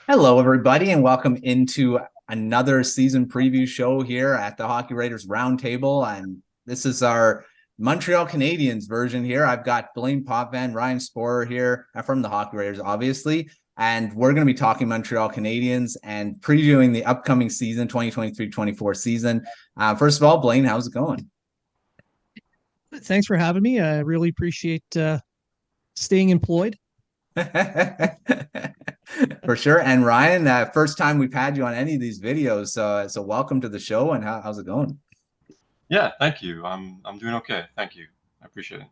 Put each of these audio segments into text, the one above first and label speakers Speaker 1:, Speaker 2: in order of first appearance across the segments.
Speaker 1: Hello, everybody, and welcome into another season preview show here at the Hockey Writers Roundtable. And this is our Montreal Canadiens version here. I've got Blain, Potvin, Ryan, Szporer here from the Hockey Writers, obviously. And we're going to be talking Montreal Canadiens and previewing the upcoming season, 2023-24 season. First of all, Blain, how's it going?
Speaker 2: Thanks for having me. I really appreciate staying employed.
Speaker 1: For sure. And Ryan, first time we've had you on any of these videos, so welcome to the show. And how's it going?
Speaker 3: Yeah, thank you. I'm doing okay. Thank you. I appreciate it.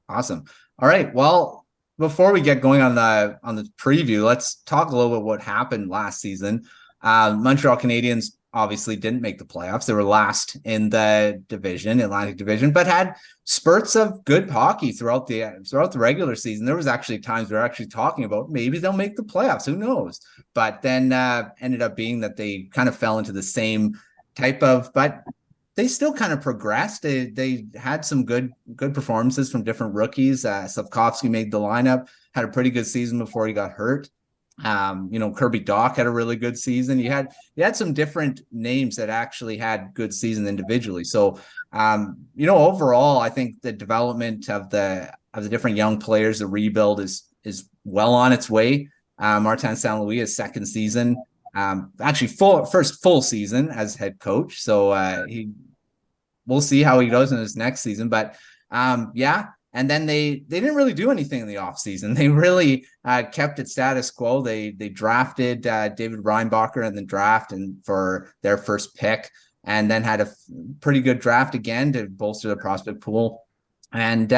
Speaker 1: Awesome. All right. Well, before we get going on the preview, let's talk a little bit what happened last season. Montreal Canadiens obviously didn't make the playoffs. They were last in the division, Atlantic Division, but had spurts of good hockey throughout the regular season. There was actually times we were actually talking about maybe they'll make the playoffs. Who knows? But then ended up being that they kind of fell into the same type of, but they still kind of progressed. They had some good performances from different rookies. Slafkovsky made the lineup, had a pretty good season before he got hurt. Kirby Dach had a really good season. You had some different names that actually had good season individually. So, overall, I think the development of the different young players, the rebuild is well on its way. Martin St. Louis is second season, actually first full season as head coach. So we'll see how he does in his next season. But yeah. And then they didn't really do anything in the offseason. They really kept it status quo. They drafted David Reinbacher in the draft and for their first pick, and then had a pretty good draft again to bolster the prospect pool. And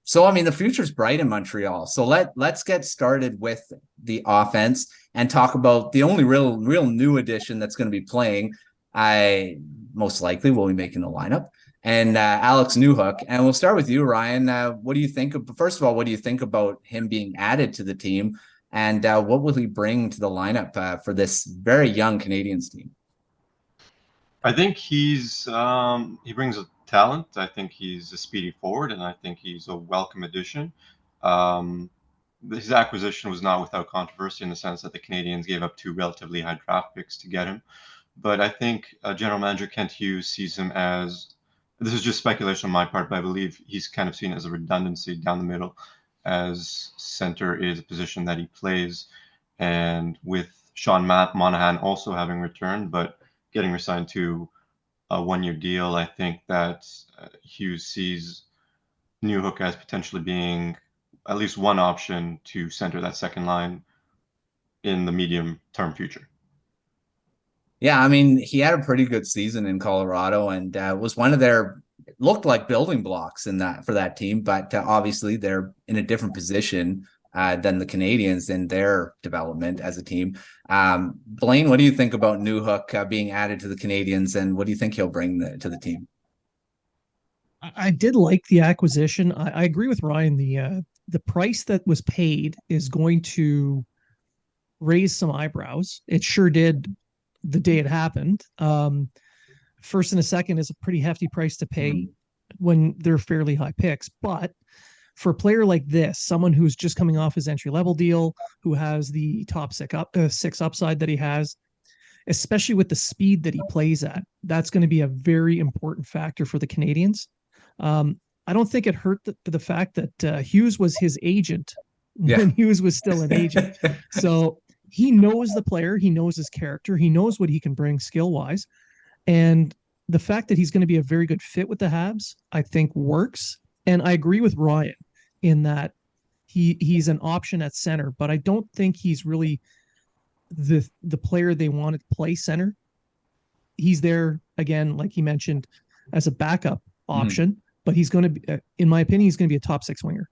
Speaker 1: so, I mean, the future's bright in Montreal. So let's get started with the offense and talk about the only real new addition that's going to be playing. I most likely will be making the lineup. And Alex Newhook. And we'll start with you, Ryan. What do you think first of all, what do you think about him being added to the team? And what will he bring to the lineup for this very young Canadiens team?
Speaker 3: I think he brings a talent. I think he's a speedy forward, and I think he's a welcome addition. His acquisition was not without controversy in the sense that the Canadiens gave up two relatively high draft picks to get him. But I think General Manager Kent Hughes sees him as, this is just speculation on my part, but I believe he's kind of seen as a redundancy down the middle, as center is a position that he plays. And with Sean Monahan also having returned, but getting resigned to a one-year deal, I think that Hughes sees Newhook as potentially being at least one option to center that second line in the medium-term future.
Speaker 1: Yeah, I mean, he had a pretty good season in Colorado and was one of their looked like building blocks in that for that team, but obviously they're in a different position than the Canadiens in their development as a team. Blain, what do you think about Newhook being added to the Canadiens, and what do you think he'll bring to the team?
Speaker 2: I did like the acquisition. I agree with Ryan. The price that was paid is going to raise some eyebrows. It sure did the day it happened. First and a second is a pretty hefty price to pay when they're fairly high picks. But for a player like this, someone who's just coming off his entry level deal, who has the top six upside that he has, especially with the speed that he plays at, that's going to be a very important factor for the Canadiens. I don't think it hurt the fact that Hughes was his agent when Hughes was still an agent. So he knows the player, he knows his character, he knows what he can bring skill wise. And the fact that he's going to be a very good fit with the Habs, I think works. And I agree with Ryan in that he's an option at center, but I don't think he's really the player they want to play center. He's there again, like he mentioned, as a backup option, but he's going to be, in my opinion, he's going to be a top six winger.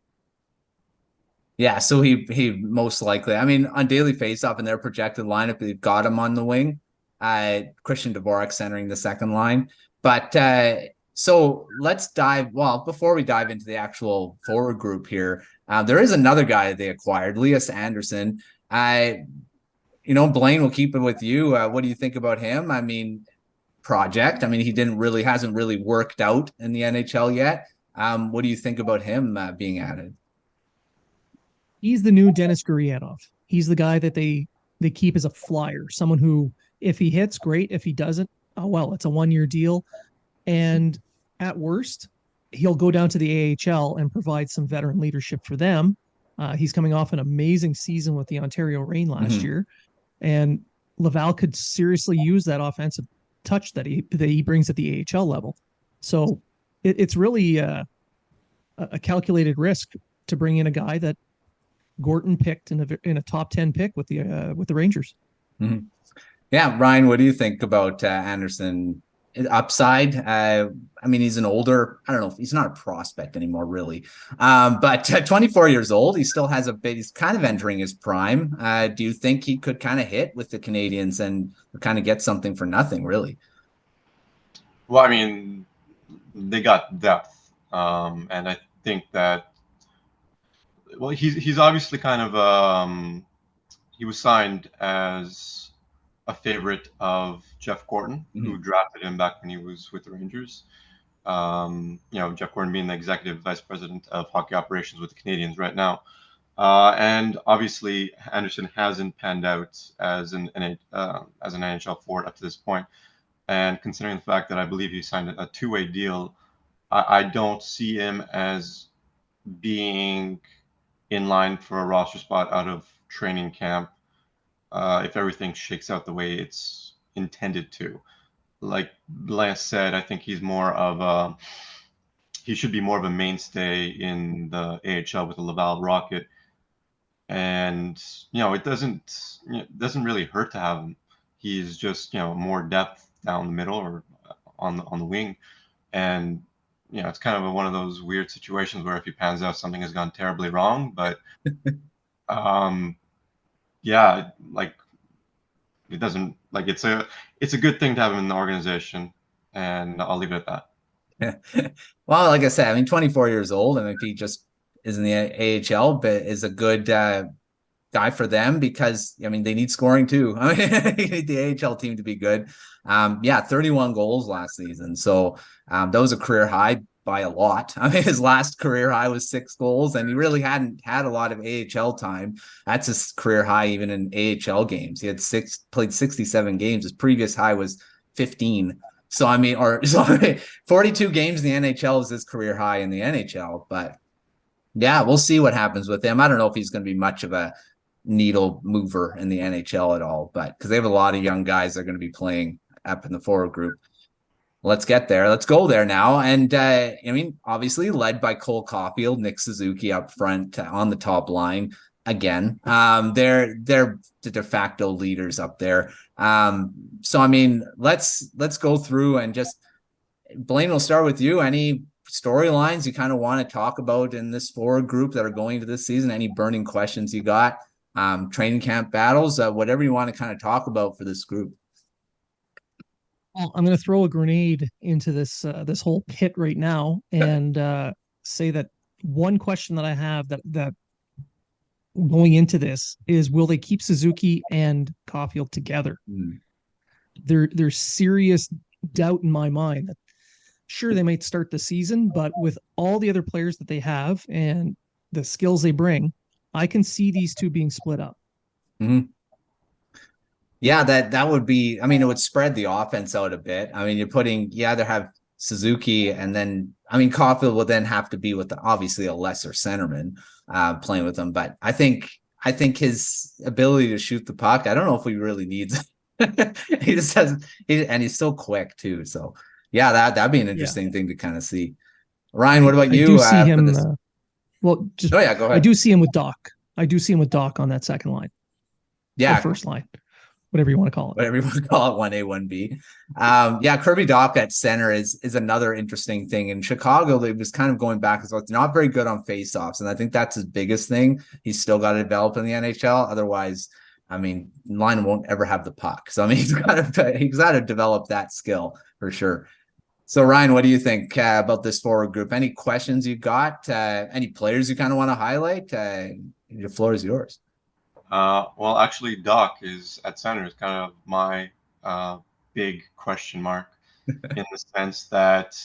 Speaker 1: Yeah, so he most likely, I mean, on daily faceoff in their projected lineup, they've got him on the wing. Christian Dvorak centering the second line. But so let's before we dive into the actual forward group here, there is another guy they acquired, Lias Andersson. Blain, will keep it with you. What do you think about him? I mean, project. I mean, he hasn't really worked out in the NHL yet. What do you think about him being added?
Speaker 2: He's the new Dennis Gurianov. He's the guy that they they keep as a flyer, someone who, if he hits, great. If he doesn't, oh well, it's a 1-year deal. And at worst, he'll go down to the AHL and provide some veteran leadership for them. He's coming off an amazing season with the Ontario Reign last year, and Laval could seriously use that offensive touch that he brings at the AHL level. So it's really a calculated risk to bring in a guy that Gorton picked in a top 10 pick with the Rangers.
Speaker 1: Mm-hmm. Yeah, Ryan, what do you think about Andersson? Upside? I mean, he's an older, I don't know, he's not a prospect anymore, really. But 24 years old, he still has a bit, he's kind of entering his prime. Do you think he could kind of hit with the Canadiens and kind of get something for nothing, really?
Speaker 3: Well, I mean, they got depth. And I think that, well, he's obviously kind of, he was signed as a favorite of Jeff Gorton, who drafted him back when he was with the Rangers. Jeff Gorton being the executive vice president of hockey operations with the Canadiens right now. And obviously, Andersson hasn't panned out as an NHL forward up to this point. And considering the fact that I believe he signed a two-way deal, I don't see him as being in line for a roster spot out of training camp if everything shakes out the way it's intended to. Like Lias said, I think he should be more of a mainstay in the AHL with the Laval Rocket. And, it doesn't really hurt to have him. He's just, more depth down the middle or on the wing. And, it's kind of one of those weird situations where if he pans out, something has gone terribly wrong. But, yeah, like it doesn't, like it's a good thing to have him in the organization, and I'll leave it at
Speaker 1: that. Well, like I said, I mean, 24 years old, and if he just is in the AHL, but is a good guy for them, because I mean they need scoring too. I mean, you need the AHL team to be good. 31 goals last season, so that was a career high by a lot. I mean, his last career high was 6 goals, and he really hadn't had a lot of AHL time. That's his career high even in AHL games. He had played 67 games. His previous high was 15. So I mean, 42 games in the NHL is his career high in the NHL. But yeah, we'll see what happens with him. I don't know if he's going to be much of a needle mover in the NHL at all, but because they have a lot of young guys that are going to be playing up in the forward group. Let's get there. Let's go there now. And I mean, obviously led by Cole Caulfield, Nick Suzuki up front on the top line again. They're the de facto leaders up there. So I mean, let's go through and just, Blain, we'll start with you. Any storylines you kind of want to talk about in this forward group that are going to this season? Any burning questions you got? Training camp battles, whatever you want to kind of talk about for this group.
Speaker 2: Well, I'm going to throw a grenade into this whole pit right now and say that one question that I have that going into this is, will they keep Suzuki and Caulfield together? There's serious doubt in my mind that sure they might start the season, but with all the other players that they have and the skills they bring, I can see these two being split up.
Speaker 1: Mm-hmm. Yeah, that would be, I mean, it would spread the offense out a bit. I mean, you're putting, you either have Suzuki and then, I mean, Caulfield will then have to be with obviously a lesser centerman playing with them. But I think his ability to shoot the puck, I don't know if he really needs it. He just has, and he's so quick too. So yeah, that'd be an interesting thing to kind of see. Ryan, what about you?
Speaker 2: I do see him. Go ahead. I do see him with Doc. I do see him with Doc on that second line.
Speaker 1: Yeah,
Speaker 2: or first line. Whatever you want to call it.
Speaker 1: Whatever you want to call it, 1A, 1B. Yeah, Kirby Dach at center is another interesting thing. In Chicago, they was kind of going back as well. It's not very good on faceoffs, and I think that's his biggest thing. He's still got to develop in the NHL. Otherwise, I mean, line won't ever have the puck. So I mean, he's got to develop that skill for sure. So Ryan, what do you think about this forward group? Any questions you got? Any players you kind of want to highlight? The floor is yours.
Speaker 3: Well, actually, Doc is at center is kind of my big question mark in the sense that,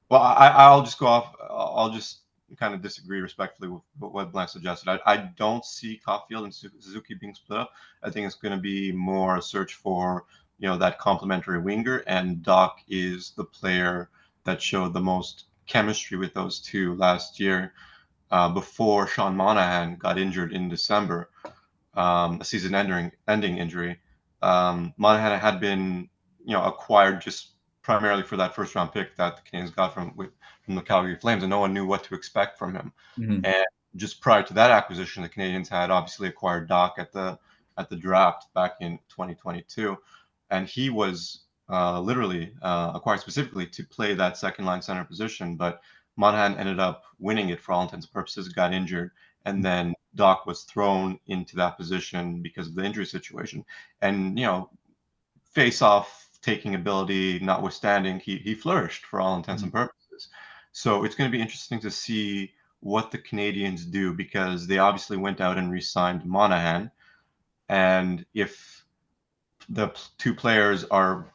Speaker 3: well, I'll just go off. I'll just kind of disagree respectfully with what Blain suggested. I don't see Caulfield and Suzuki being split up. I think it's going to be more a search for, that complementary winger, and Doc is the player that showed the most chemistry with those two last year, before Sean Monahan got injured in December, a season-ending injury. Monahan had been, acquired just primarily for that first-round pick that the Canadiens got from the Calgary Flames, and no one knew what to expect from him.
Speaker 1: Mm-hmm.
Speaker 3: And just prior to that acquisition, the Canadiens had obviously acquired Doc at the draft back in 2022, and he was literally acquired specifically to play that second-line center position. But Monahan ended up winning it for all intents and purposes, got injured, and then Doc was thrown into that position because of the injury situation. And, face-off taking ability notwithstanding, he flourished for all intents and purposes. So it's going to be interesting to see what the Canadiens do, because they obviously went out and re-signed Monahan. And if the two players are,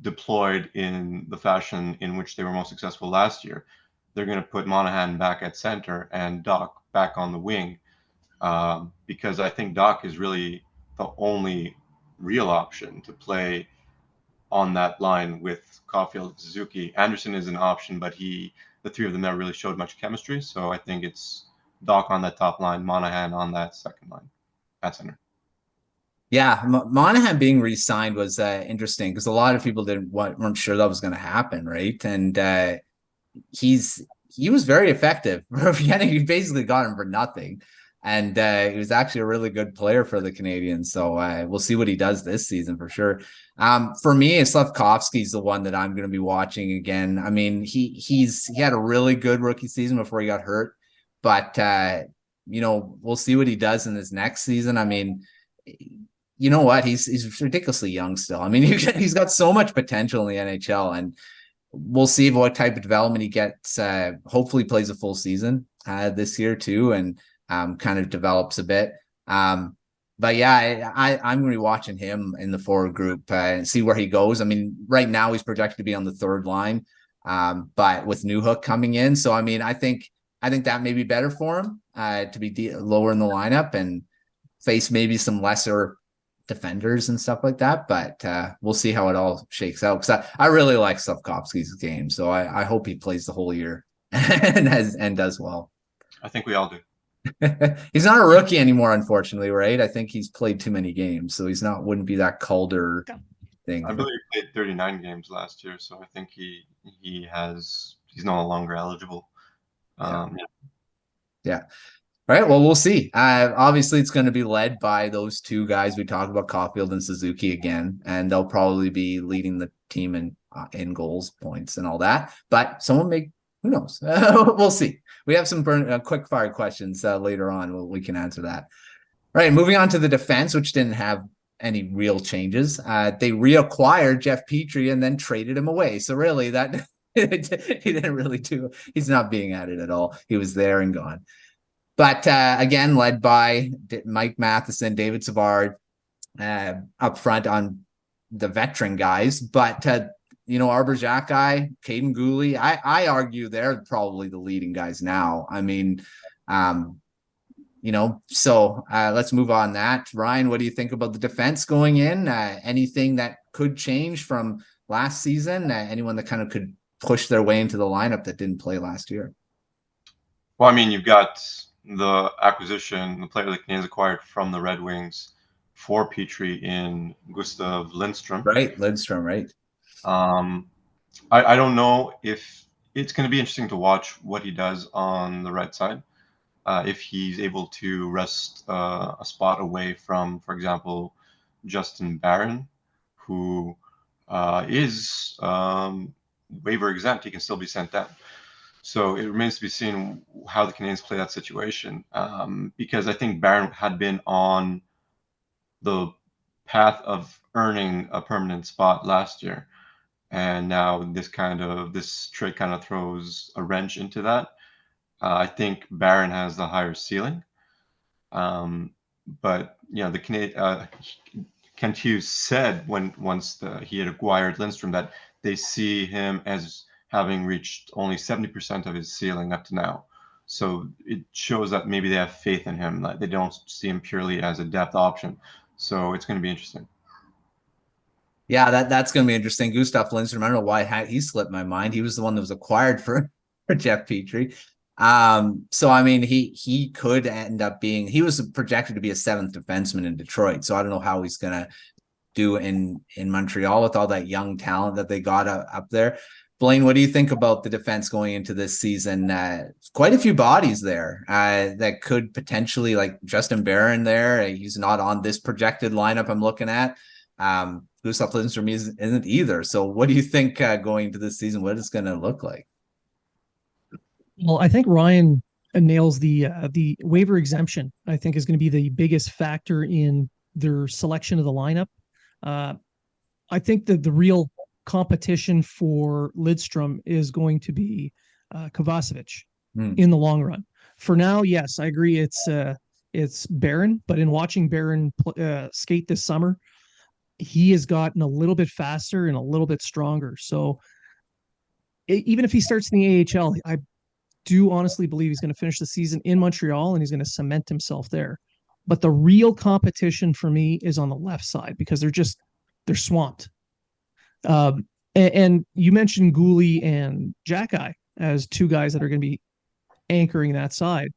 Speaker 3: deployed in the fashion in which they were most successful last year, they're going to put Monahan back at center and Doc back on the wing, because I think Doc is really the only real option to play on that line with Caulfield and Suzuki. Andersson is an option, but the three of them never really showed much chemistry. So I think it's Doc on that top line, Monahan on that second line at center.
Speaker 1: Yeah, Monahan being re-signed was interesting, because a lot of people weren't sure that was going to happen, right? And he was very effective. You basically got him for nothing, and he was actually a really good player for the Canadiens. So we'll see what he does this season for sure. For me, Slafkovsky's the one that I'm going to be watching again. I mean, he had a really good rookie season before he got hurt, but we'll see what he does in this next season. I mean, you know what? He's ridiculously young still. I mean, he's got so much potential in the NHL, and we'll see what type of development he gets. Hopefully plays a full season this year too, and kind of develops a bit. But yeah, I'm going to be watching him in the forward group and see where he goes. I mean, right now he's projected to be on the third line, but with Newhook coming in. So, I mean, I think that may be better for him to be lower in the lineup and face maybe some lesser defenders and stuff like that, but we'll see how it all shakes out, because I really like Slafkovsky's game, so I hope he plays the whole year and does well.
Speaker 3: I think we all do.
Speaker 1: He's not a rookie anymore, unfortunately, right? I think he's played too many games, so wouldn't be that Calder thing.
Speaker 3: I believe he played 39 games last year, so I think he's no longer eligible.
Speaker 1: Yeah. All right, well, we'll see. Obviously, it's going to be led by those two guys we talked about, Caulfield and Suzuki again, and they'll probably be leading the team in goals, points, and all that. But who knows? We'll see. We have some quick fire questions later on. We can answer that. All right, moving on to the defense, which didn't have any real changes. They reacquired Jeff Petrie and then traded him away. So really, that he didn't really do. He's not being added at all. He was there and gone. But again, led by Mike Matheson, David Savard up front on the veteran guys. But, Arbor Xhekaj, Caden Gooley, I argue they're probably the leading guys now. I mean, so let's move on that. Ryan, what do you think about the defense going in? Anything that could change from last season? Anyone that kind of could push their way into the lineup that didn't play last year?
Speaker 3: Well, I mean, you've got the acquisition, the player the Canadiens acquired from the Red Wings for Petrie in Gustav Lindstrom.
Speaker 1: Right, Lindstrom, right.
Speaker 3: I don't know if it's going to be interesting to watch what he does on the right side. If he's able to wrest a spot away from, for example, Justin Barron, who is waiver exempt, he can still be sent down. So it remains to be seen how the Canadiens play that situation, because I think Barron had been on the path of earning a permanent spot last year, and now this trade kind of throws a wrench into that. I think Barron has the higher ceiling, but the Canadian Kent Hughes said once he had acquired Lindstrom that they see him as having reached only 70% of his ceiling up to now. So it shows that maybe they have faith in him. Like they don't see him purely as a depth option. So it's going to be interesting.
Speaker 1: Yeah, that's going to be interesting. Gustav Lindstrom, I don't know why he slipped my mind. He was the one that was acquired for Jeff Petrie. So I mean, he could end up being. He was projected to be a seventh defenseman in Detroit. So I don't know how he's going to do in Montreal with all that young talent that they got up there. Blaine, what do you think about the defense going into this season? Quite a few bodies there that could potentially, like Justin Barron there. He's not on this projected lineup I'm looking at. Gustav Lindstrom isn't either. So what do you think going into this season, what it's going to look like?
Speaker 2: Well, I think Ryan nails the waiver exemption. I think is going to be the biggest factor in their selection of the lineup. I think that the real competition for Lidstrom is going to be Kovacevic in the long run. For now, yes, I agree. It's Barron, but in watching Barron skate this summer, he has gotten a little bit faster and a little bit stronger. So even if he starts in the AHL, I do honestly believe he's going to finish the season in Montreal and he's going to cement himself there. But the real competition for me is on the left side because they're swamped. And you mentioned Gooley and Jack-Eye as two guys that are going to be anchoring that side.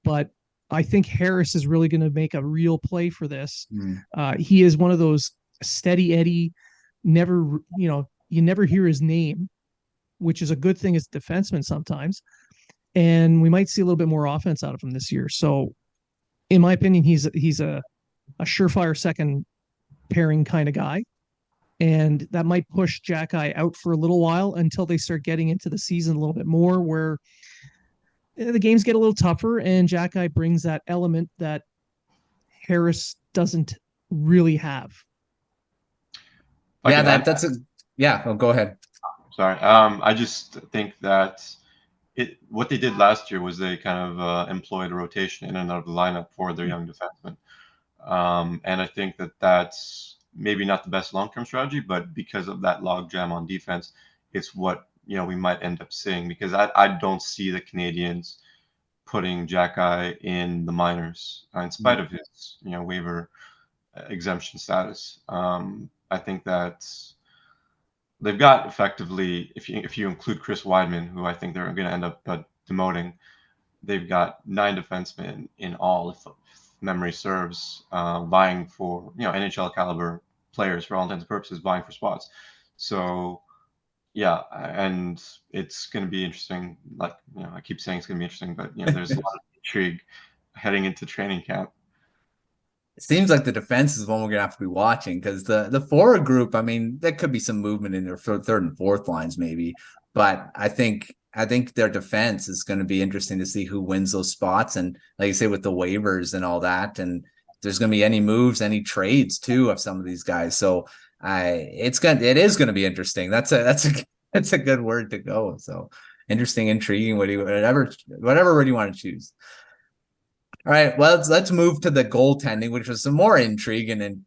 Speaker 2: But I think Harris is really going to make a real play for this. He is one of those steady Eddie, you never hear his name, which is a good thing as a defenseman sometimes. And we might see a little bit more offense out of him this year. So in my opinion, he's a surefire second pairing kind of guy. And that might push Jack-Eye out for a little while until they start getting into the season a little bit more where the games get a little tougher and Jack-Eye brings that element that Harris doesn't really have.
Speaker 3: Oh,
Speaker 1: go ahead.
Speaker 3: Sorry. I just think that what they did last year was they kind of employed a rotation in and out of the lineup for their young defensemen. And I think that that's maybe not the best long-term strategy, but because of that logjam on defense, it's what we might end up seeing. Because I don't see the Canadiens putting Jack-Eye in the minors in spite of his waiver exemption status. I think that they've got effectively, if you include Chris Weidman, who I think they're going to end up demoting, they've got 9 defensemen in all, if memory serves, vying for NHL caliber players for all intents and purposes, vying for spots. So yeah, and it's going to be interesting. Like I keep saying it's going to be interesting, but there's a lot of intrigue heading into training camp.
Speaker 1: It seems like the defense is one we're gonna have to be watching because the forward group, I mean, there could be some movement in their third and fourth lines maybe, but I think their defense is going to be interesting to see who wins those spots. And like you say, with the waivers and all that, and if there's going to be any moves, any trades too of some of these guys. So it is going to be interesting. That's a good word to go. So interesting, intriguing, whatever word you want to choose. All right, well, let's move to the goaltending, which was some more intriguing. And,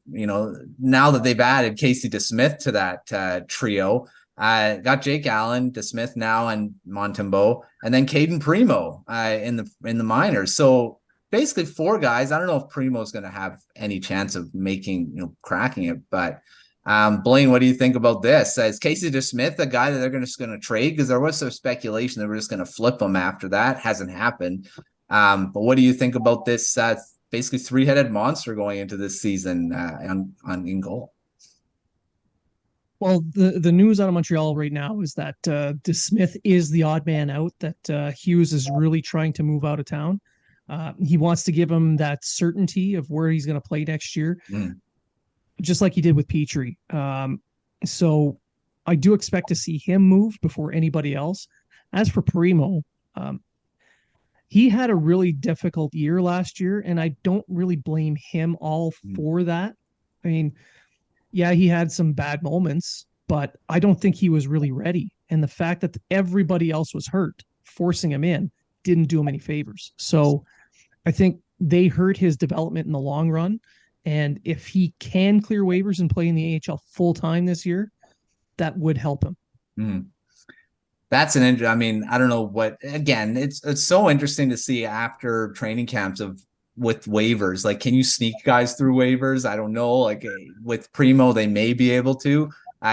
Speaker 1: now that they've added Casey DeSmith to that trio, got Jake Allen, DeSmith now, and Montembeault, and then Caden Primo in the minors. So basically 4 guys. I don't know if Primo's going to have any chance of cracking it, but Blaine, what do you think about this? Is Casey DeSmith a guy that they're just going to trade? Because there was some speculation that we're just going to flip him after that. Hasn't happened. But what do you think about this basically 3-headed monster going into this season in goal?
Speaker 2: Well, the news out of Montreal right now is that DeSmith is the odd man out, that Hughes is really trying to move out of town. He wants to give him that certainty of where he's going to play next year, just like he did with Petrie. So I do expect to see him move before anybody else. As for Primo, he had a really difficult year last year, and I don't really blame him all for that. I mean, yeah, he had some bad moments, but I don't think he was really ready. And the fact that everybody else was hurt, forcing him in, didn't do him any favors. So I think they hurt his development in the long run. And if he can clear waivers and play in the AHL full time this year, that would help him.
Speaker 1: That's I mean, I don't know what, again, it's so interesting to see after training camps with waivers. Like, can you sneak guys through waivers? I don't know. Like with Primo, they may be able to,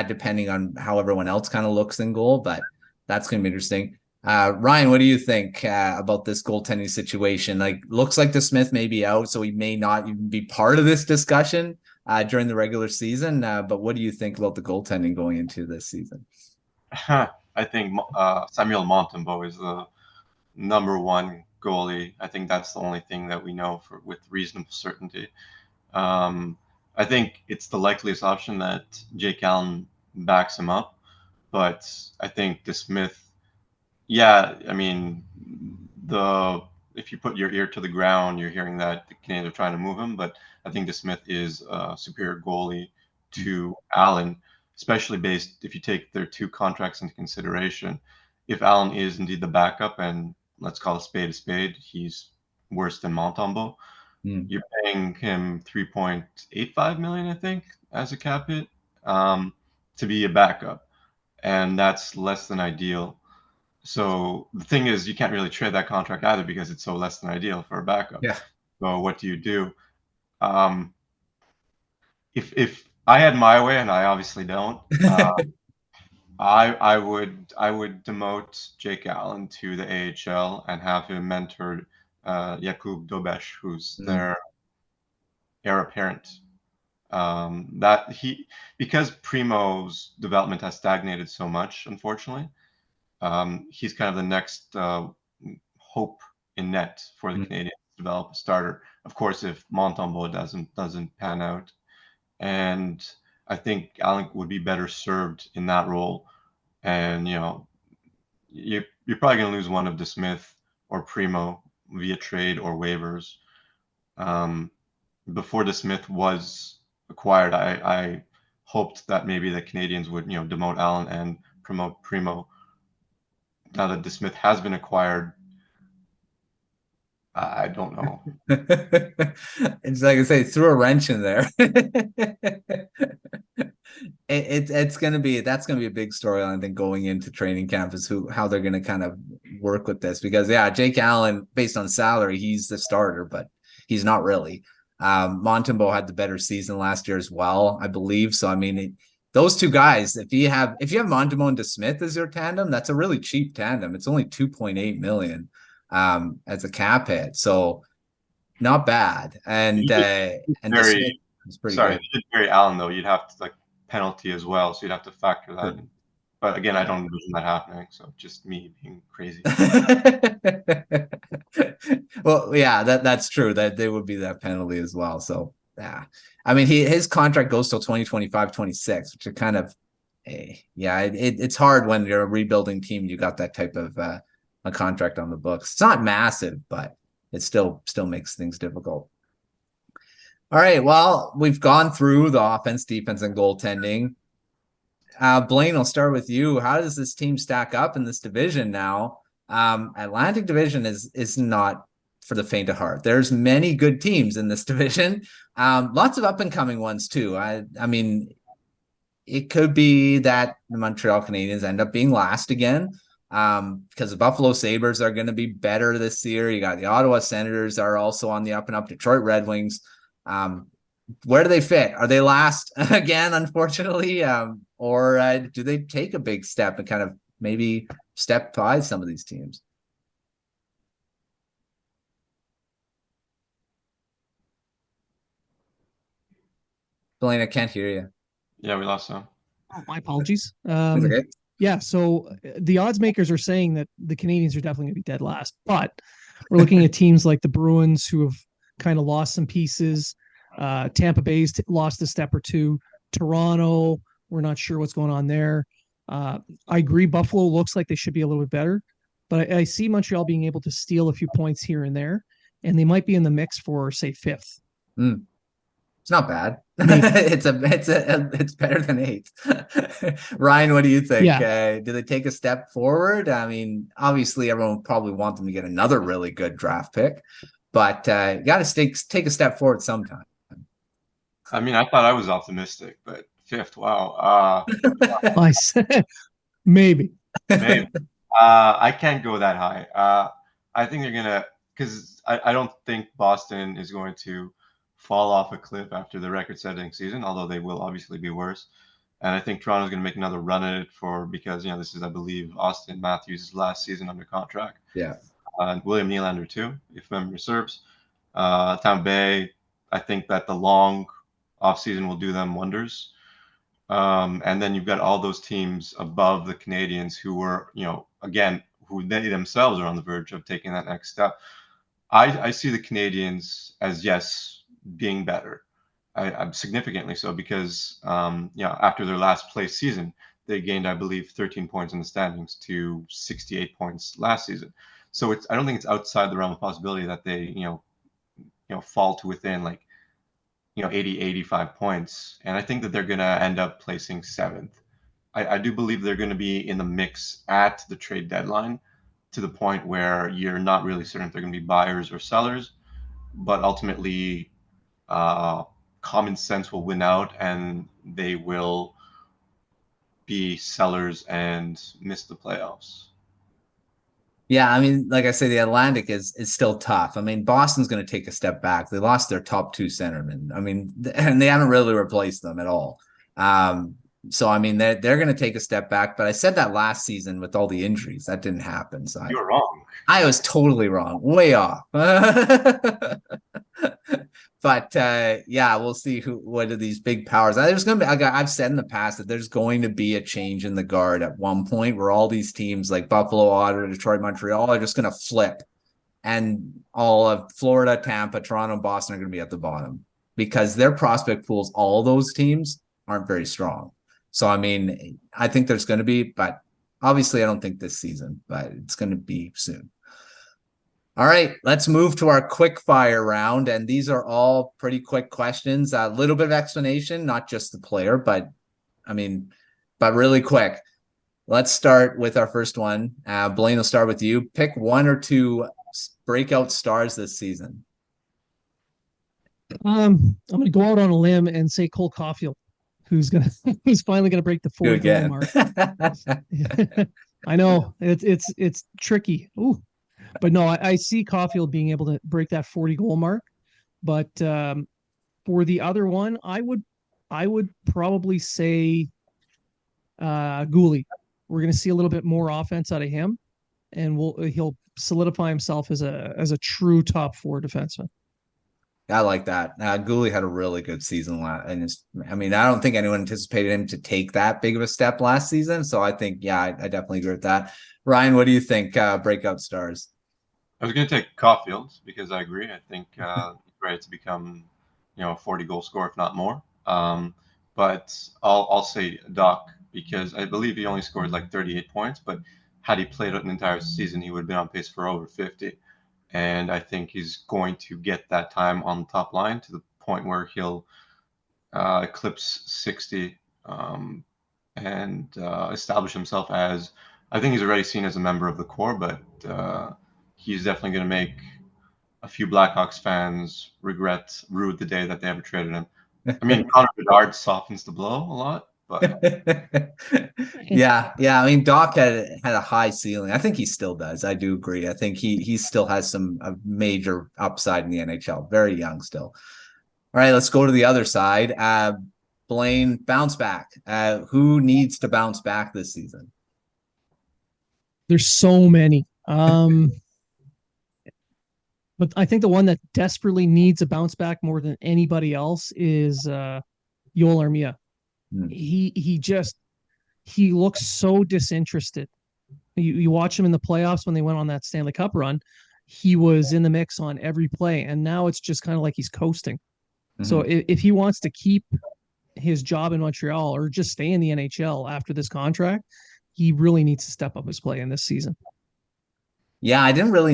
Speaker 1: depending on how everyone else kind of looks in goal, but that's going to be interesting. Ryan, what do you think about this goaltending situation? Like, looks like DeSmith may be out, so he may not even be part of this discussion during the regular season. But what do you think about the goaltending going into this season?
Speaker 3: I think Samuel Montembeault is the #1 goalie. I think that's the only thing that we know with reasonable certainty. I think it's the likeliest option that Jake Allen backs him up, but I think DeSmith, yeah, I mean, if you put your ear to the ground, you're hearing that the Canadiens are trying to move him, but I think DeSmith is a superior goalie to Allen, especially if you take their 2 contracts into consideration. If Allen is indeed the backup, and let's call a spade, he's worse than Montembeault. You're paying him $3.85 million, I think, as a cap hit, to be a backup, and that's less than ideal. So the thing is, you can't really trade that contract either because it's so less than ideal for a backup.
Speaker 1: Yeah.
Speaker 3: So what do you do? If I had my way, and I obviously don't, I would demote Jake Allen to the AHL and have him mentor Jakub Dobesh, who's their heir apparent. Because Primo's development has stagnated so much, unfortunately, he's kind of the next hope in net for the Canadiens to develop a starter. Of course, if Montembeault doesn't pan out, and I think Allen would be better served in that role. And you're probably going to lose one of DeSmith or Primo via trade or waivers. Before DeSmith was acquired, I hoped that maybe the Canadiens would demote Allen and promote Primo. Now that DeSmith has been acquired, I don't know.
Speaker 1: It's like I say, threw a wrench in there. That's gonna be a big storyline, I think, going into training camp, is how they're gonna kind of work with this, because Jake Allen, based on salary, he's the starter, but he's not really. Montembeault had the better season last year as well, I believe. So I mean, those 2 guys, if you have Montembeault and DeSmith as your tandem, that's a really cheap tandem. It's only $2.8 million as a cap hit, so not bad. And DeSmith is pretty good.
Speaker 3: If you did Barry Allen, though, you'd have to penalty as well, so you'd have to factor that in. But again, I don't envision that happening, so just me being crazy.
Speaker 1: Well, yeah, that's true. That there would be that penalty as well. So yeah, I mean, his contract goes till 2025-26, which are kind of, it's hard when you're a rebuilding team. You got that type of a contract on the books. It's not massive, but it still makes things difficult. All right, well, we've gone through the offense, defense, and goaltending. Blain, I'll start with you. How does this team stack up in this division now? Atlantic Division is not for the faint of heart. There's many good teams in this division. Lots of up-and-coming ones, too. I mean, it could be that the Montreal Canadiens end up being last again, because the Buffalo Sabres are going to be better this year. You got the Ottawa Senators are also on the up-and-up, Detroit Red Wings. Where do they fit? Are they last again, unfortunately? Or do they take a big step and kind of maybe step by some of these teams? Blaine, I can't hear you.
Speaker 3: Yeah, we lost some.
Speaker 2: Oh, my apologies.
Speaker 1: Okay.
Speaker 2: Yeah, so the odds makers are saying that the Canadiens are definitely going to be dead last, but we're looking at teams like the Bruins, who have kind of lost some pieces. Tampa Bay's lost a step or 2. Toronto, we're not sure what's going on there. I agree, Buffalo looks like they should be a little bit better, but I see Montreal being able to steal a few points here and there, and they might be in the mix for, say, 5th.
Speaker 1: It's not bad. It's better than 8th. Ryan, what do you think?
Speaker 2: Yeah.
Speaker 1: Do they take a step forward? I mean, obviously everyone would probably want them to get another really good draft pick, but you got to take a step forward sometime.
Speaker 3: I mean, I thought I was optimistic, but 5th, wow.
Speaker 2: I said maybe.
Speaker 3: Maybe. I can't go that high. I think they're gonna, because I don't think Boston is going to fall off a cliff after the record-setting season, although they will obviously be worse. And I think Toronto's going to make another run at it because this is, I believe, Austin Matthews' last season under contract.
Speaker 1: Yeah.
Speaker 3: And William Nylander too, if memory serves. Tampa Bay, I think that the long offseason will do them wonders. And then you've got all those teams above the Canadiens who were, again, who they themselves are on the verge of taking that next step. I see the Canadiens as, yes, being better. I'm significantly so because, after their last place season, they gained, I believe, 13 points in the standings to 68 points last season. So I don't think it's outside the realm of possibility that they, fall to within 80, 85 points. And I think that they're going to end up placing 7th. I do believe they're going to be in the mix at the trade deadline to the point where you're not really certain if they're going to be buyers or sellers, but ultimately common sense will win out and they will be sellers and miss the playoffs.
Speaker 1: Yeah, I mean, like I say, the Atlantic is still tough. I mean, Boston's going to take a step back. They lost their top 2 centermen. I mean, and they haven't really replaced them at all. So I mean, they're going to take a step back. But I said that last season with all the injuries, that didn't happen. So
Speaker 3: you were wrong.
Speaker 1: I was totally wrong, way off. But yeah, we'll see what are these big powers. There's going to be, I've said in the past that there's going to be a change in the guard at one point where all these teams like Buffalo, Ottawa, Detroit, Montreal are just going to flip, and all of Florida, Tampa, Toronto, and Boston are going to be at the bottom because their prospect pools, all those teams aren't very strong. So I mean, I think there's going to be, but obviously I don't think this season, but it's going to be soon. All right, let's move to our quick fire round. And these are all pretty quick questions. A little bit of explanation, not just the player, but really quick. Let's start with our first one. Blaine, will start with you. Pick 1 or 2 breakout stars this season.
Speaker 2: I'm going to go out on a limb and say Cole Caulfield, who's finally going to break the 40 goal mark. I know it's tricky. Ooh. But no, I see Caulfield being able to break that 40 goal mark. But for the other one, I would probably say Goalie. We're going to see a little bit more offense out of him, and he'll solidify himself as a true top 4 defenseman.
Speaker 1: I like that. Goalie had a really good season and I don't think anyone anticipated him to take that big of a step last season. So I think, yeah, I definitely agree with that. Ryan, what do you think? Breakout stars.
Speaker 3: I was going to take Caulfield because I agree. I think he's ready to become, a 40 goal scorer, if not more. But I'll say Doc because I believe he only scored like 38 points, but had he played an entire season, he would have been on pace for over 50. And I think he's going to get that time on the top line to the point where he'll eclipse 60 and establish himself as, I think he's already seen as a member of the core, but he's definitely going to make a few Blackhawks fans rue the day that they ever traded him. I mean, Connor Bedard softens the blow a lot, but
Speaker 1: yeah. I mean, Doc had a high ceiling. I think he still does. I do agree. I think he still has some major upside in the NHL. Very young still. All right, let's go to the other side. Blaine, bounce back. Who needs to bounce back this season?
Speaker 2: There's so many. But I think the one that desperately needs a bounce back more than anybody else is Yoel Armia. He looks so disinterested. You watch him in the playoffs when they went on that Stanley Cup run, he was in the mix on every play, and now it's just kind of like he's coasting. Mm-hmm. So if he wants to keep his job in Montreal or just stay in the NHL after this contract, he really needs to step up his play in this season.
Speaker 1: Yeah, I didn't really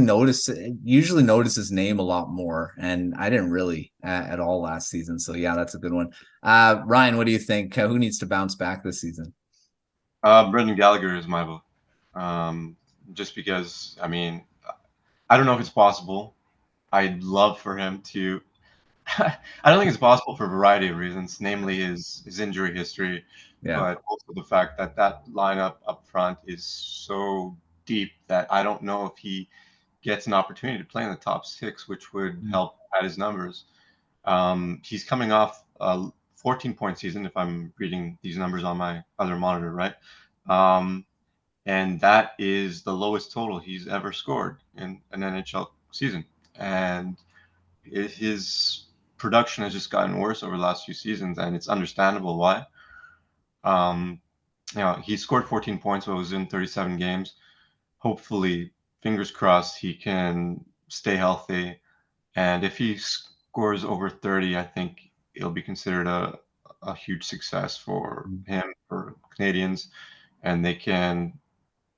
Speaker 1: usually notice his name a lot more, and I didn't really at all last season. So yeah, that's a good one. Ryan, what do you think? Who needs to bounce back this season?
Speaker 3: Brendan Gallagher is my vote. Just because, I mean, I don't know if it's possible. I'd love for him to I don't think it's possible for a variety of reasons, namely his injury history,
Speaker 1: Yeah.
Speaker 3: but also the fact that that lineup up front is so deep that I don't know if he gets an opportunity to play in the top six, which would help at his numbers. He's coming off a 14-point season, if I'm reading these numbers on my other monitor, right? And that is the lowest total he's ever scored in an NHL season. And his production has just gotten worse over the last few seasons, and it's understandable why. He scored 14 points while he was in 37 games. Hopefully, fingers crossed, he can stay healthy. And if he scores over 30, I think it'll be considered a huge success for him, for Canadiens, and they can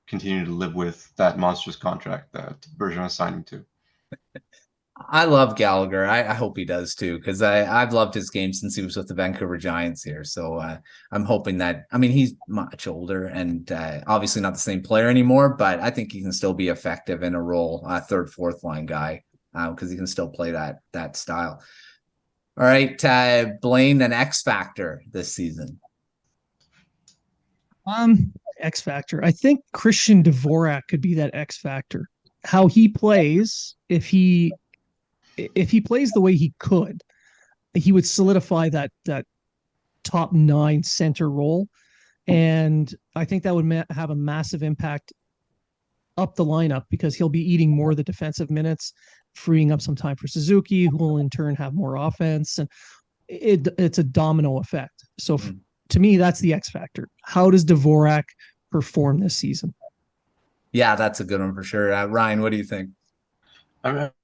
Speaker 3: continue to live with that monstrous contract that Bergeron signed him to.
Speaker 1: I love Gallagher. I hope he does too, because I've loved his game since he was with the Vancouver Giants here. So I'm hoping that, I mean, he's much older and obviously not the same player anymore, but I think he can still be effective in a role, third, fourth line guy, because he can still play that style. All right, Blain, an X factor this season.
Speaker 2: X factor. I think Christian Dvorak could be that X factor. How he plays, if he plays the way he could, he would solidify that top 9 center role, and I think that would have a massive impact up the lineup because he'll be eating more of the defensive minutes, freeing up some time for Suzuki, who will in turn have more offense, and it's a domino effect. So to me, that's the X factor. How does Dvorak perform this season?
Speaker 1: Yeah, that's a good one for sure. Ryan, what do you think?
Speaker 3: I mean, it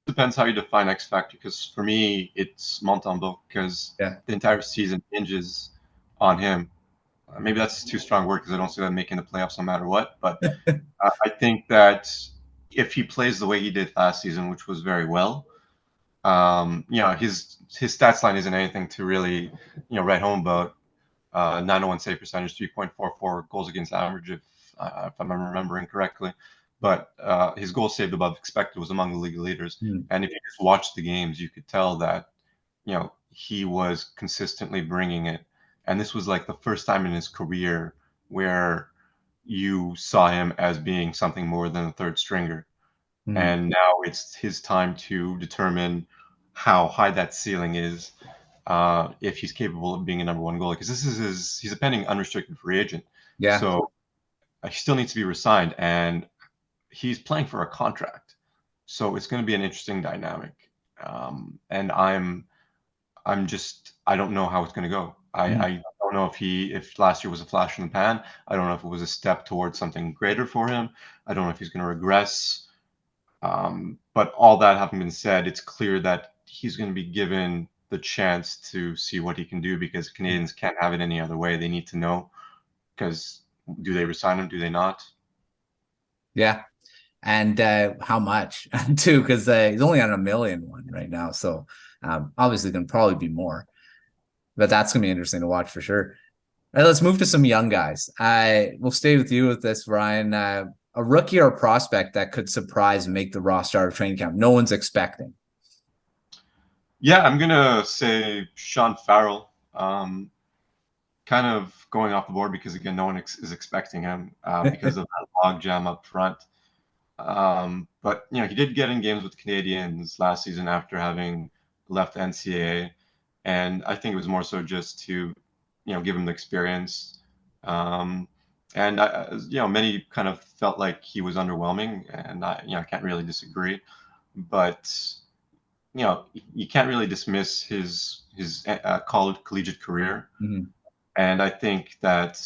Speaker 3: depends how you define X factor, because for me, it's Montembeault, because the entire season hinges on him. Maybe that's too strong word because I don't see them making the playoffs no matter what. But I think that if he plays the way he did last season, which was very well, his stats line isn't anything to really write home about. 901 save percentage, 3.44 goals against average, if I'm remembering correctly. But his goals saved above expected was among the league leaders. And if you just watch the games, you could tell that he was consistently bringing it. And this was like the first time in his career where you saw him as being something more than a third stringer. And now it's his time to determine how high that ceiling is, if he's capable of being a number one goalie. Because he's a pending unrestricted free agent.
Speaker 1: Yeah.
Speaker 3: So he still needs to be re-signed, and he's playing for a contract. So it's going to be an interesting dynamic. And I don't know how it's going to go. I don't know if last year was a flash in the pan. I don't know if it was a step towards something greater for him. I don't know if he's going to regress. But all that having been said, it's clear that he's going to be given the chance to see what he can do, because Canadians can't have it any other way. They need to know, because do they resign him? Do they not?
Speaker 1: Yeah. And how much too, because he's only on $1 million right now. So obviously going to probably be more, but that's going to be interesting to watch for sure. All right, let's move to some young guys. We'll stay with you with this, Ryan. A rookie or a prospect that could surprise and make the roster of training camp no one's expecting.
Speaker 3: Yeah, I'm going to say Sean Farrell. Kind of going off the board because, again, no one is expecting him because of that logjam up front. But he did get in games with Canadiens last season after having left NCAA, and I think it was more so just to give him the experience. And many kind of felt like he was underwhelming, and I can't really disagree. But you can't really dismiss his collegiate career, and I think that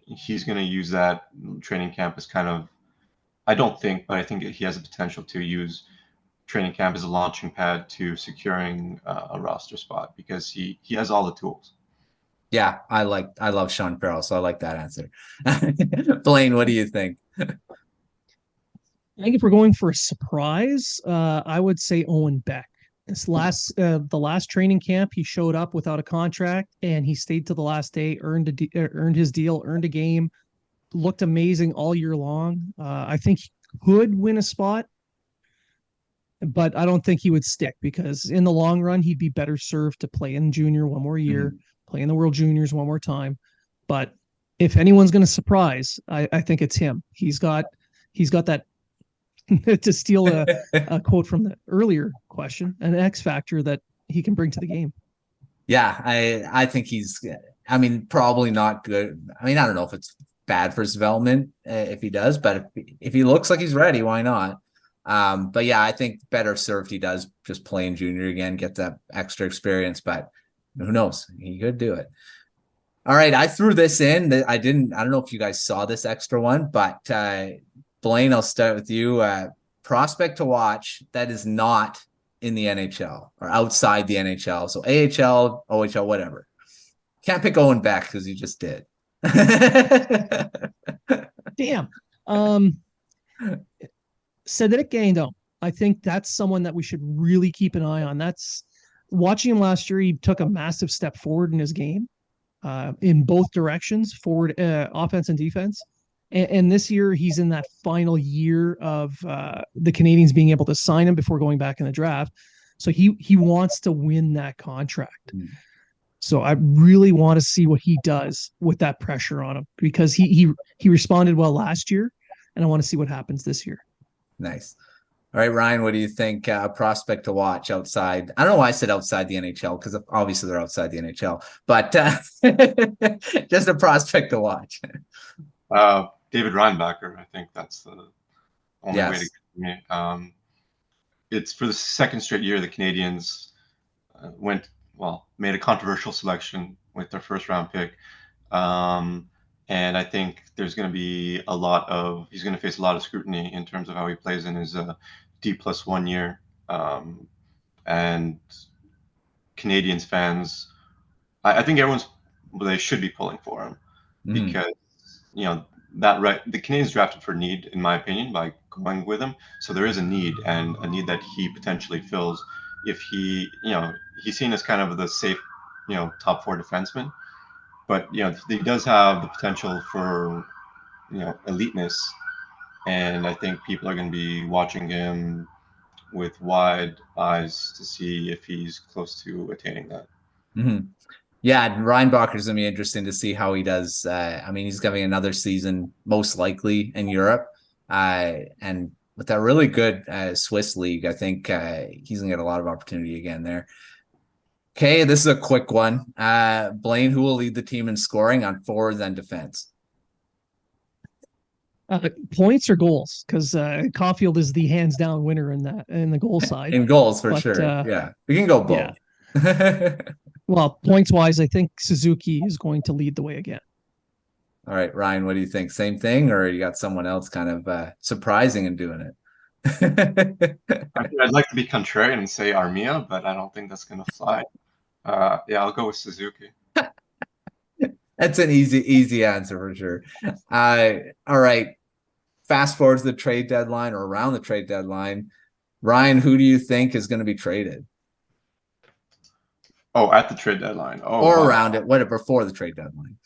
Speaker 3: he's going to use that training camp as kind of, I don't think, but I think he has the potential to use training camp as a launching pad to securing a roster spot, because he has all the tools.
Speaker 1: Yeah, I love Sean Farrell, so I like that answer. Blaine, what do you think?
Speaker 2: I think if we're going for a surprise, I would say Owen Beck. The last training camp, he showed up without a contract and he stayed to the last day, earned his deal, earned a game, looked amazing all year long. I think he could win a spot but I don't think he would stick, because in the long run, he'd be better served to play in junior one more year, play in the World Juniors one more time. But if anyone's going to surprise, I think it's him. He's got that to steal a quote from the earlier question, an X factor that he can bring to the game.
Speaker 1: Yeah, I think he's, I mean, probably not good. I mean, I don't know if it's bad for his development if he does, but if he looks like he's ready, why not? But yeah, I think better served he does just playing junior again, get that extra experience, but who knows? He could do it. All right, I threw this in that I don't know if you guys saw this extra one, but Blaine, I'll start with you. Prospect to watch that is not in the NHL or outside the NHL. So AHL, OHL, whatever. Can't pick Owen Beck because you just did.
Speaker 2: Damn. Cedric Guindon. I think that's someone that we should really keep an eye on. That's watching him last year. He took a massive step forward in his game, in both directions, forward, offense and defense. And this year he's in that final year of the Canadiens being able to sign him before going back in the draft. So he wants to win that contract. So I really want to see what he does with that pressure on him, because he responded well last year, and I want to see what happens this year.
Speaker 1: Nice. All right, Ryan, what do you think? Prospect to watch outside? I don't know why I said outside the NHL, because obviously they're outside the NHL, but just a prospect to watch.
Speaker 3: David Reinbacher. I think that's the only way to get me. It's for the second straight year the Canadiens made a controversial selection with their first round pick. And I think there's going to be he's going to face a lot of scrutiny in terms of how he plays in his D+1 year. And Canadiens fans, I think they should be pulling for him, because, the Canadiens drafted for need, in my opinion, by going with him. So there is a need, and a need that he potentially fills if he's seen as kind of the safe, top four defenseman. But, he does have the potential for, eliteness. And I think people are going to be watching him with wide eyes to see if he's close to attaining that.
Speaker 1: Yeah, Reinbacher's going to be interesting to see how he does. I mean, he's having another season, most likely, in Europe. And with that really good Swiss league, I think he's going to get a lot of opportunity again there. Okay, this is a quick one. Blaine, who will lead the team in scoring on forwards and defense?
Speaker 2: Points or goals? Because Caulfield is the hands down winner in the goal side.
Speaker 1: In goals, for sure. Yeah, we can go both.
Speaker 2: Yeah. Well, points wise, I think Suzuki is going to lead the way again.
Speaker 1: All right, Ryan, what do you think? Same thing, or you got someone else kind of surprising and doing it?
Speaker 3: I'd like to be contrarian and say Armia, but I don't think that's going to fly. I'll go with Suzuki.
Speaker 1: That's an easy answer for sure. All right. Fast forward to the trade deadline, or around the trade deadline. Ryan, who do you think is going to be traded?
Speaker 3: Oh, at the trade deadline.
Speaker 1: Or around it, before the trade deadline.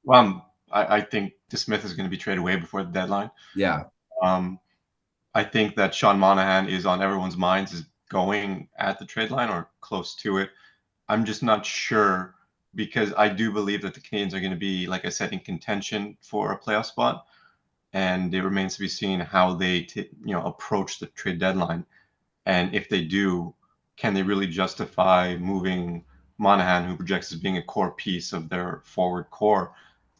Speaker 3: Well, I think DeSmith is going to be traded away before the deadline.
Speaker 1: Yeah.
Speaker 3: I think that Sean Monahan is on everyone's minds as going at the trade line or close to it. I'm just not sure, because I do believe that the Canadiens are going to be, like I said, in contention for a playoff spot, and it remains to be seen how they approach the trade deadline, and if they do, can they really justify moving Monahan, who projects as being a core piece of their forward core?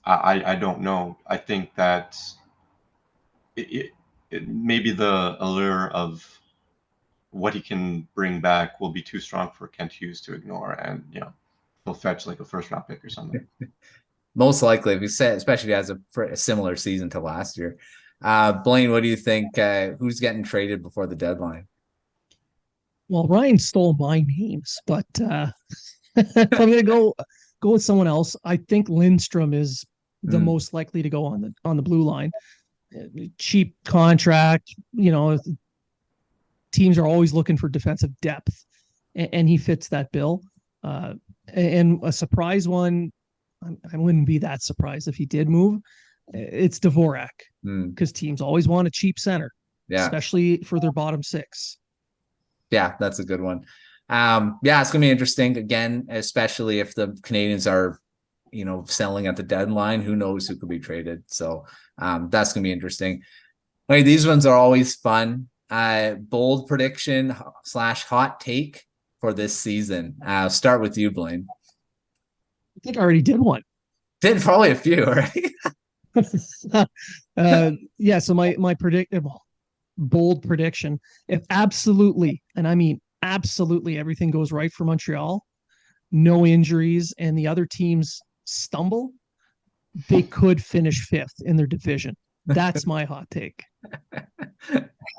Speaker 3: I don't know. I think that it maybe the allure of what he can bring back will be too strong for Kent Hughes to ignore, and he'll fetch like a first round pick or something.
Speaker 1: Most likely, if you say, especially as a similar season to last year. Blaine, what do you think? Who's getting traded before the deadline?
Speaker 2: Well, Ryan stole my names, but I'm going to go with someone else. I think Lindstrom is the most likely to go on the blue line. Cheap contract, teams are always looking for defensive depth, and he fits that bill. And a surprise one, I wouldn't be that surprised if he did move. It's Dvorak, because teams always want a cheap center, especially for their bottom six.
Speaker 1: Yeah, that's a good one. Yeah, it's gonna be interesting again, especially if the Canadiens are, selling at the deadline. Who knows who could be traded? So that's gonna be interesting. Okay, these ones are always fun. Bold prediction / hot take for this season. I'll start with you, Blaine.
Speaker 2: I think I already did one.
Speaker 1: Did probably a few, right?
Speaker 2: Yeah. So my predictable bold prediction, if absolutely, and I mean absolutely, everything goes right for Montreal, no injuries, and the other teams stumble, they could finish 5th in their division. That's my hot take.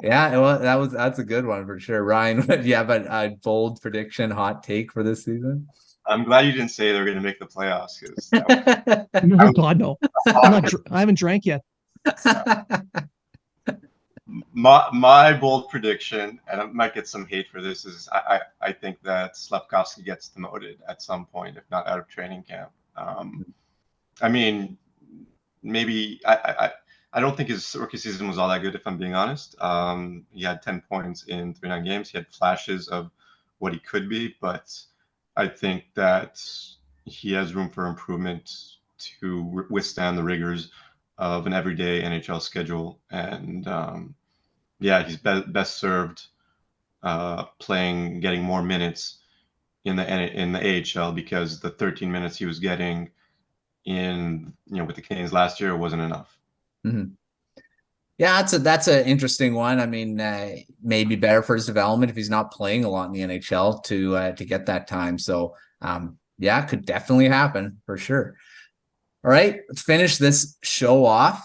Speaker 1: Yeah, well, that's a good one for sure. Ryan, do you have a bold prediction, hot take for this season?
Speaker 3: I'm glad you didn't say they're going to make the playoffs, because
Speaker 2: Oh God, no! I haven't drank yet.
Speaker 3: My bold prediction, and I might get some hate for this, is I think that Slafkovsky gets demoted at some point, if not out of training camp. I mean, maybe I don't think his rookie season was all that good, if I'm being honest. He had 10 points in 39 games. He had flashes of what he could be, but I think that he has room for improvement to withstand the rigors of an everyday NHL schedule. And yeah, he's best served getting more minutes in the AHL, because the 13 minutes he was getting with the Canadiens last year wasn't enough.
Speaker 1: Mm-hmm. Yeah, that's an interesting one. I mean, maybe better for his development if he's not playing a lot in the NHL to get that time. So, yeah, could definitely happen for sure. All right, let's finish this show off.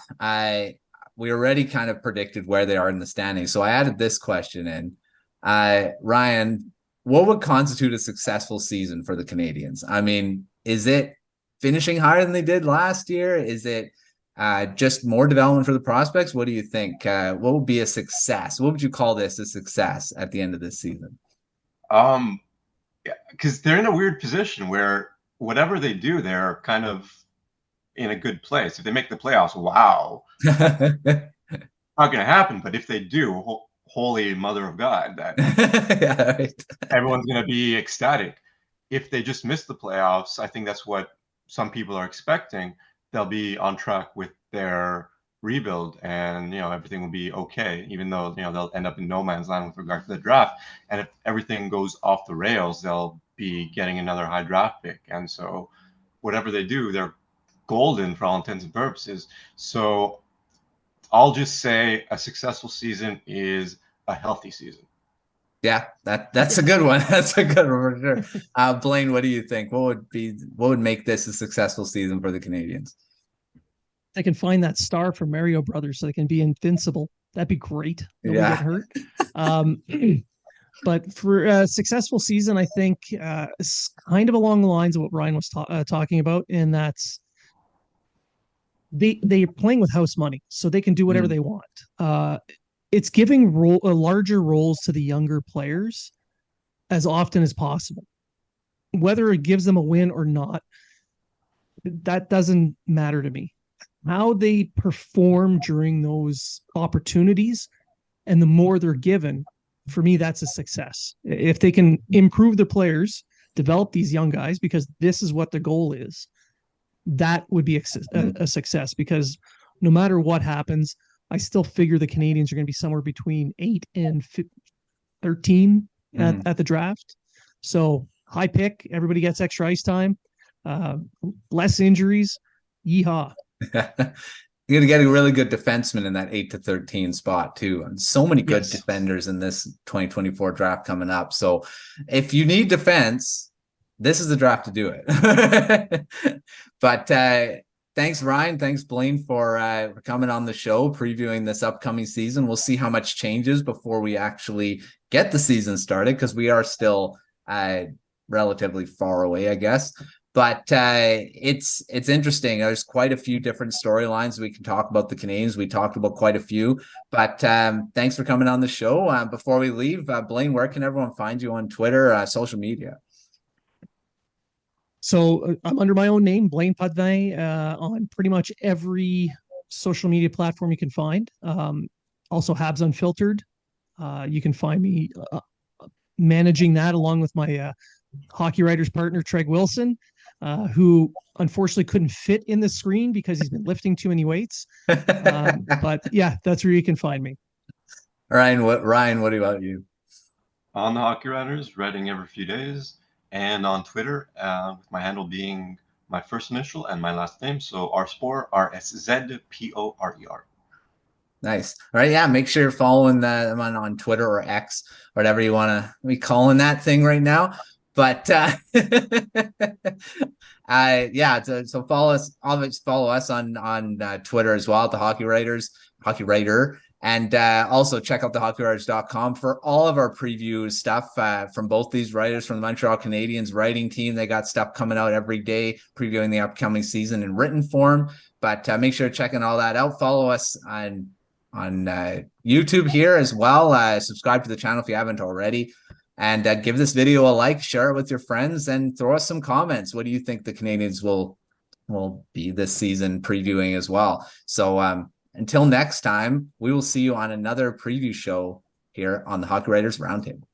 Speaker 1: We already kind of predicted where they are in the standings, so I added this question in. Ryan, what would constitute a successful season for the Canadiens? I mean, is it finishing higher than they did last year? Is it just more development for the prospects? What do you think? What would be a success? What would you call this a success at the end of this season?
Speaker 3: Because they're in a weird position where whatever they do, they're kind of in a good place. If they make the playoffs, wow, not going to happen. But if they do, holy mother of God, that
Speaker 1: yeah, right.
Speaker 3: Everyone's going to be ecstatic. If they just miss the playoffs, I think that's what some people are expecting. They'll be on track with their rebuild, and everything will be okay, even though they'll end up in no man's land with regard to the draft. And if everything goes off the rails, they'll be getting another high draft pick, and so whatever they do, they're golden for all intents and purposes. So I'll just say a successful season is a healthy season.
Speaker 1: Yeah, that's a good one. That's a good one for sure. Blaine, what do you think? What would make this a successful season for the Canadiens?
Speaker 2: They can find that star from Mario Brothers so they can be invincible. That'd be great. Nobody get hurt. But for a successful season, I think it's kind of along the lines of what Ryan was talking about, and that's they're playing with house money, so they can do whatever they want. It's giving larger roles to the younger players as often as possible. Whether it gives them a win or not, that doesn't matter to me. How they perform during those opportunities, and the more they're given, for me, that's a success. If they can improve their players, develop these young guys, because this is what the goal is, that would be a success. Because no matter what happens, I still figure the Canadiens are going to be somewhere between 8 and 13 at the draft. So high pick, everybody gets extra ice time, less injuries. Yeehaw.
Speaker 1: You're gonna get a really good defenseman in that 8 to 13 spot too, and so many good defenders in this 2024 draft coming up. So if you need defense, this is the draft to do it. But thanks, Ryan. Thanks, Blaine, for coming on the show, previewing this upcoming season. We'll see how much changes before we actually get the season started, because we are still relatively far away, I guess. But it's interesting. There's quite a few different storylines we can talk about the Canadiens. We talked about quite a few. But thanks for coming on the show. Before we leave, Blaine, where can everyone find you on Twitter, social media?
Speaker 2: So I'm under my own name, Blain Potvin, on pretty much every social media platform you can find. Also, Habs Unfiltered. You can find me managing that along with my hockey writers partner, Treg Wilson, who unfortunately couldn't fit in the screen because he's been lifting too many weights. But yeah, that's where you can find me.
Speaker 1: Ryan, what about you?
Speaker 3: On the Hockey Writers, writing every few days, and on Twitter, with my handle being my first initial and my last name. So Szporer, RSZPORER.
Speaker 1: Nice. All right. Yeah. Make sure you're following them on Twitter or X, or whatever you want to be calling that thing right now. But yeah. So follow us. Always follow us on Twitter as well, the Hockey Writer. And also check out the hockeywriters.com for all of our preview stuff from both these writers from the Montreal Canadiens writing team. They got stuff coming out every day, previewing the upcoming season in written form. But make sure to check all that out. Follow us on YouTube here as well. Subscribe to the channel if you haven't already. And give this video a like, share it with your friends, and throw us some comments. What do you think the Canadiens will be this season previewing as well? So until next time, we will see you on another preview show here on the Hockey Writers Roundtable.